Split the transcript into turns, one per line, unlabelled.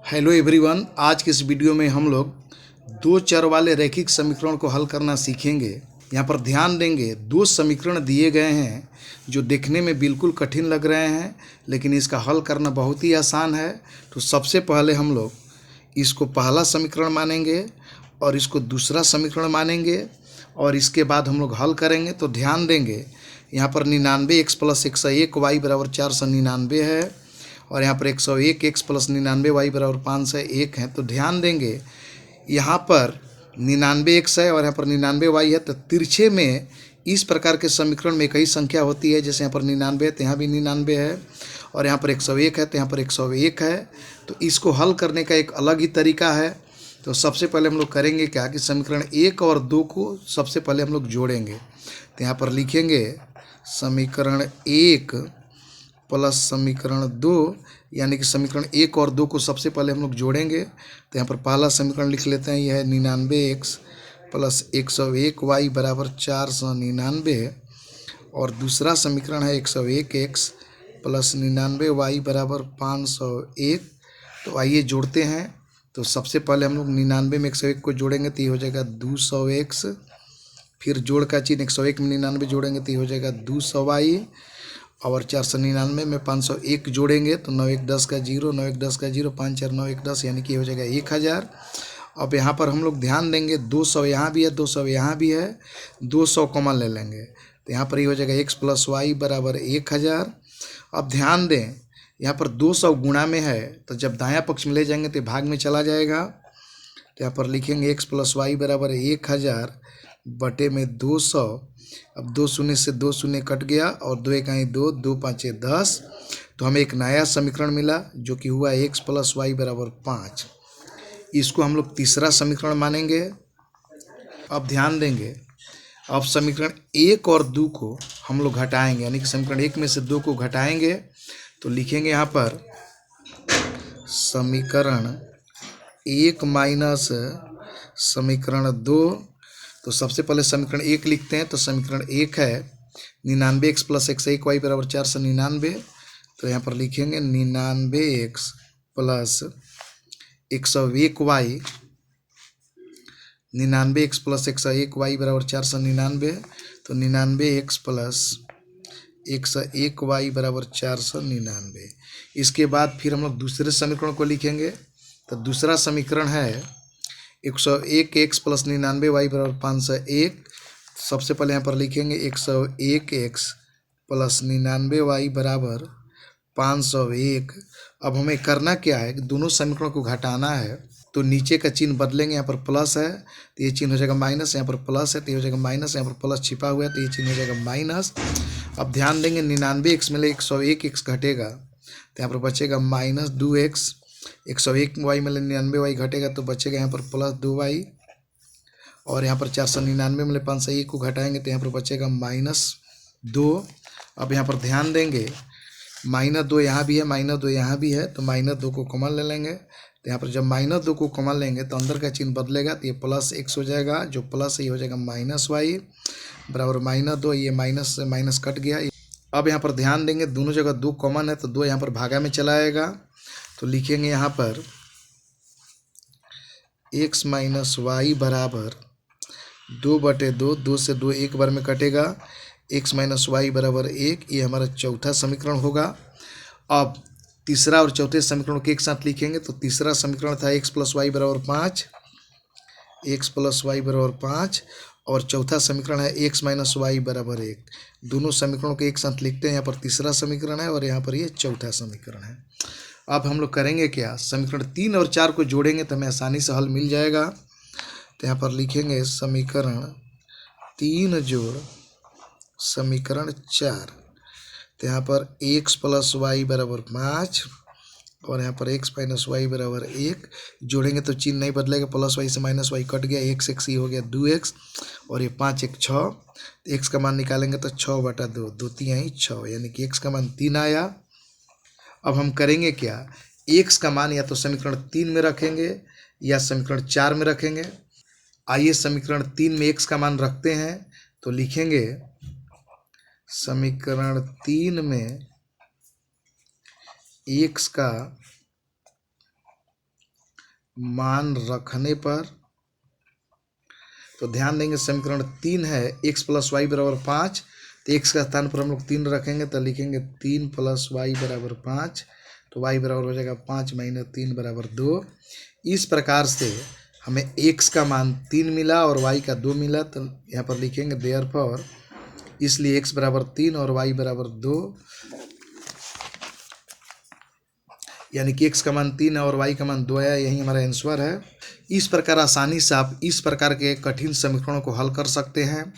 Hello everyone. आज के इस वीडियो में हम लोग दो चर वाले रैखिक समीकरण को हल करना सीखेंगे। यहाँ पर ध्यान देंगे, दो समीकरण दिए गए हैं जो देखने में बिल्कुल कठिन लग रहे हैं, लेकिन इसका हल करना बहुत ही आसान है। तो सबसे पहले हम लोग इसको पहला समीकरण मानेंगे और इसको दूसरा समीकरण मानेंगे और इसके बाद हम लोग हल करेंगे। तो ध्यान देंगे, यहाँ पर 99x प्लस 101 वाई बराबर 499 है और यहाँ पर 101 एक्स प्लस 99 वाई बराबर 501 है। तो ध्यान देंगे, यहाँ पर 99 एक्स है और यहाँ पर 99 वाई है। तो तिरछे में इस प्रकार के समीकरण में कई संख्या होती है, जैसे यहाँ पर 99 है तो यहाँ भी 99 है और यहाँ पर 101 है तो यहाँ पर 101 है। तो इसको हल करने का एक अलग ही तरीका है। तो सबसे पहले हम लोग करेंगे क्या कि समीकरण 1 और 2 को सबसे पहले हम लोग जोड़ेंगे। तो यहाँ पर लिखेंगे समीकरण 1 प्लस समीकरण 2, यानी कि समीकरण 1 और 2 को सबसे पहले हम लोग जोड़ेंगे। तो यहाँ पर पहला समीकरण लिख लेते हैं, यह है 99x प्लस 101 वाई बराबर 499 और दूसरा समीकरण है 101x प्लस 99 वाई बराबर 501। तो आइए जोड़ते हैं। तो सबसे पहले हम लोग 99 में 101 को जोड़ेंगे तो ये हो जाएगा 200x, फिर जोड़ का चिन्ह 101 में 99 जोड़ेंगे तो ये हो जाएगा 200 वाई और 499 में 501 जोड़ेंगे तो 9 1 10 का 0, 9 1 10 का 0, 5 4 9 1 10, यानी कि हो जाएगा 1000। अब यहाँ पर हम लोग ध्यान देंगे, 200 यहाँ भी है, 200 यहाँ भी है, 200 कॉमन ले लेंगे तो यहाँ पर ये हो जाएगा x प्लस वाई बराबर 1000। अब ध्यान दें, यहाँ पर 200 गुणा में है तो जब दायां पक्ष में ले जाएंगे तो भाग में चला जाएगा। तो यहाँ पर लिखेंगे x प्लस वाई बराबर 1000 बटे में 200। अब 2 शून्य से 2 शून्य कट गया और 2 1 2, 2 5 10। तो हमें एक नया समीकरण मिला जो कि हुआ x प्लस वाई बराबर 5। इसको हम लोग तीसरा समीकरण मानेंगे। अब ध्यान देंगे, अब समीकरण 1 और 2 को हम लोग घटाएंगे, यानी कि समीकरण 1 में से 2 को घटाएंगे। तो लिखेंगे यहाँ पर समीकरण 1 माइनस समीकरण 2। तो सबसे पहले समीकरण 1 लिखते हैं। तो समीकरण 1 है 99x प्लस 101 वाई बराबर 499। तो यहाँ पर लिखेंगे 99x plus 101 Y, 99x plus 101 Y बराबर 499। तो 99x प्लस 101 वाई बराबर 499। इसके बाद फिर हम लोग दूसरे समीकरण को लिखेंगे। तो दूसरा समीकरण है 101x प्लस 99 वाई बराबर 501। सबसे पहले यहाँ पर लिखेंगे 101x प्लस 99 वाई बराबर 501। अब हमें करना क्या है कि दोनों समीकरणों को घटाना है। तो नीचे का चिन्ह बदलेंगे, यहाँ पर प्लस है तो ये चिन्ह हो जाएगा माइनस, यहाँ पर प्लस है तो ये हो जाएगा माइनस, यहाँ पर प्लस छिपा हुआ है तो ये चिन्ह हो जाएगा माइनस। अब ध्यान देंगे 99x में 101x घटेगा तो यहाँ पर बचेगा माइनस 2x, 101 वाई में 99 वाई घटेगा तो बचेगा यहाँ पर प्लस 2 वाई और यहाँ पर 499 में 501 को घटाएंगे तो यहाँ पर बचेगा माइनस 2। अब यहाँ पर ध्यान देंगे, माइनस 2 यहाँ भी है, माइनस 2 यहाँ भी है, तो माइनस 2 को कॉमन ले लेंगे। तो यहाँ पर जब माइनस 2 को कॉमन लेंगे तो अंदर का चिन्ह बदलेगा तो ये प्लस x हो जाएगा, जो प्लस ये हो जाएगा माइनस वाई बराबर माइनस 2। ये माइनस से माइनस कट गया। अब यहाँ पर ध्यान देंगे, दोनों जगह 2 कॉमन है तो 2 यहाँ पर भागा में चला आएगा। तो लिखेंगे यहाँ पर x माइनस वाई बराबर 2/2, 2 से 2 एक बार में कटेगा, x माइनस वाई बराबर 1। ये हमारा चौथा समीकरण होगा। अब तीसरा और चौथे समीकरण को एक साथ लिखेंगे। तो तीसरा समीकरण था x प्लस वाई बराबर 5, x प्लस वाई बराबर 5 और चौथा समीकरण है x माइनस वाई बराबर 1। दोनों समीकरणों को एक साथ लिखते हैं। यहाँ पर तीसरा समीकरण है और यहाँ पर ये चौथा समीकरण है। अब हम लोग करेंगे क्या, समीकरण 3 और 4 को जोड़ेंगे तो हमें आसानी से हल मिल जाएगा। तो यहाँ पर लिखेंगे समीकरण 3 जोड़ समीकरण 4। तो यहाँ पर x प्लस वाई बराबर 5 और यहाँ पर x माइनस वाई बराबर 1 जोड़ेंगे तो चिन्ह नहीं बदलेगा, प्लस वाई से माइनस वाई कट गया, x x ही हो गया 2x और ये 5 1 6। x का मान निकालेंगे तो 6/2, 2 3 6, यानी कि x का मान 3 आया। अब हम करेंगे क्या, x का मान या तो समीकरण 3 में रखेंगे या समीकरण 4 में रखेंगे। आइए समीकरण 3 में x का मान रखते हैं। तो लिखेंगे समीकरण 3 में x का मान रखने पर, तो ध्यान देंगे समीकरण 3 है x + y = 5, तो x का स्थान पर हम लोग 3 रखेंगे तो लिखेंगे 3 + y = 5, तो y बराबर हो जाएगा 5 - 3 = 2। इस प्रकार से हमें x का मान 3 मिला और y का 2 मिला, तो यहाँ पर लिखेंगे देयरफॉर, इसलिए x = 3 और y = 2, यानी कि x का मान 3 और y का मान 2 है। यही हमारा आंसर है। इस प्रकार आसानी से आप इस प्रकार के कठिन समीकरणों को हल कर सकते हैं।